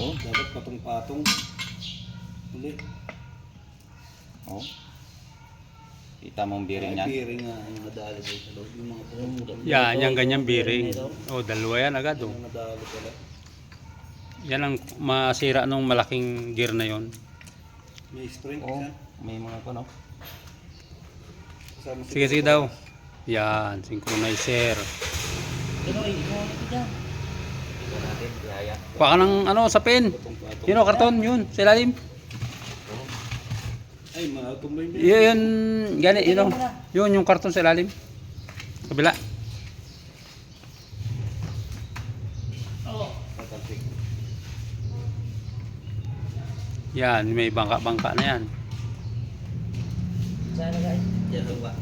Oo. Dapat patong-patong. Ulit. Oh. Kita mong bearing yan. Bearing nga ang nadali doon sa loob. Yung mga patong-patong. Yan, yung ganyan bearing. Oh, dalawa yan agad oh. Yung nadali pala. Yan ang masira nung malaking gear na yon. May spring Oo. isa. May mga ano. Kasama Sige, sige daw. Yan, synchronizer. Ito natin, yaya. Kuha ka ng ano, sa pen. patong-patong. Yun o, karton, yun, sa ilalim. Ay, matumbay na. Yun, gani, yun o. Yun, yung karton sa ilalim. Kabila. Tatalsik. Yan, may bangka-bangka na yan. Sana guys.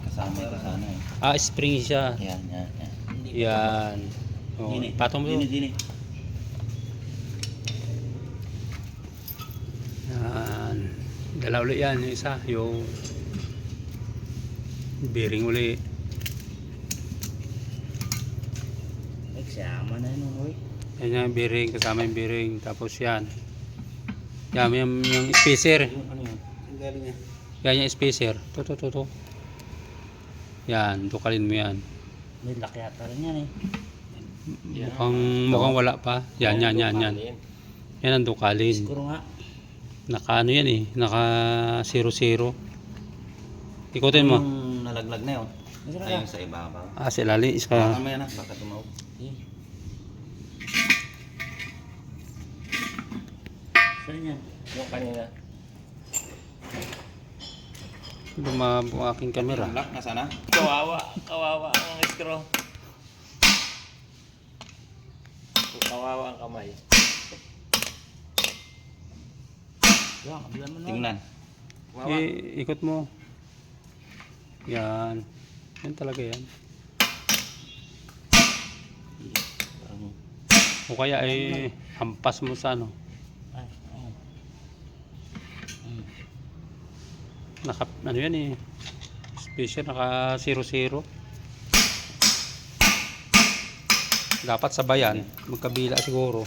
Kasama ito sana eh. Ah, spring siya. Yan, yan, yan. Yan. Oh, patong mo yun. Dini. Yan. Dala ulit yan, yung isa. Yung bearing ulit. Nagsama na yun, oy. Yan yung bearing, kasama yung bearing. Tapos yan. Yan, yung spacer. Ano yun? Ang galing niya. Yan yung spacer. To. Yan, tukalin mo yan. May laki ata rin yan eh. Mukhang wala pa. Yan. Yan ang tukalin. Siguro nga. Naka ano yan eh. Naka 0-0. Ikutin mo. Yung nalaglag na yun. Ayun sa ibabaw. Ah, si Lali. Iska. Mamaya na, baka tumawag. Saan yan? Yung kanina. Lumabo ang aking camera. Lock, nasa na? Kawawa ang screw. Kawawa ang kamay. Yan, kabilan mo na. Tingnan. Ikot mo. Yan. Yan talaga yan. Parang, O kaya ay hampas mo sa ano. ay, ay. Naka, ano yan eh. Special naka 0-0. Dapat sabayan. Magkabila siguro.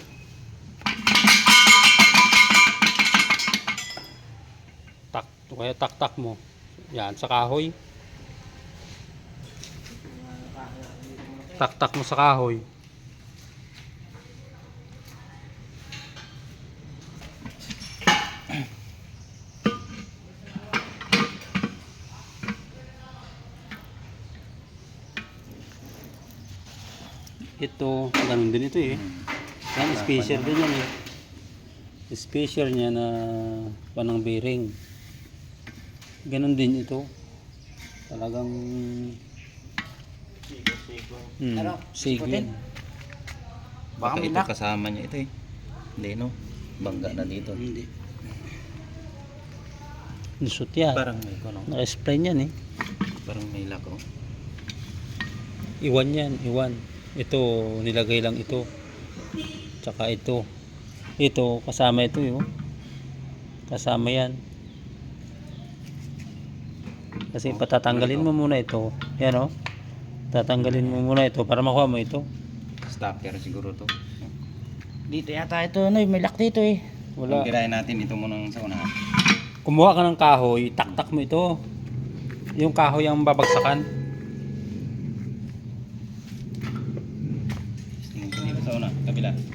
Tak. O kaya tak mo. Yan sa kahoy. Tak mo sa kahoy. Ito, ganun din ito eh. Yan, special din yan eh. Special niya na panang bearing. Ganun din ito. Talagang Ano? sige yan. Baka may ito lock. kasama niya ito eh. Hindi no? Bangga na dito. Hindi. Lusot yan. Parang may kono. Naka-explain yan eh. Parang may lock oh. Iwan yan, iwan. Ito, nilagay lang ito. Tsaka ito. Ito, kasama ito yun. Kasama yan. Kasi patatanggalin mo muna ito. Yan o. Tatanggalin mo muna ito para makuha mo ito. Stopper siguro to. Dito yata ito, no, may lock dito eh. Wala. Kirain natin ito muna sa unahan. Kumuha ka ng kahoy, taktak mo ito. Yung kahoy ang babagsakan.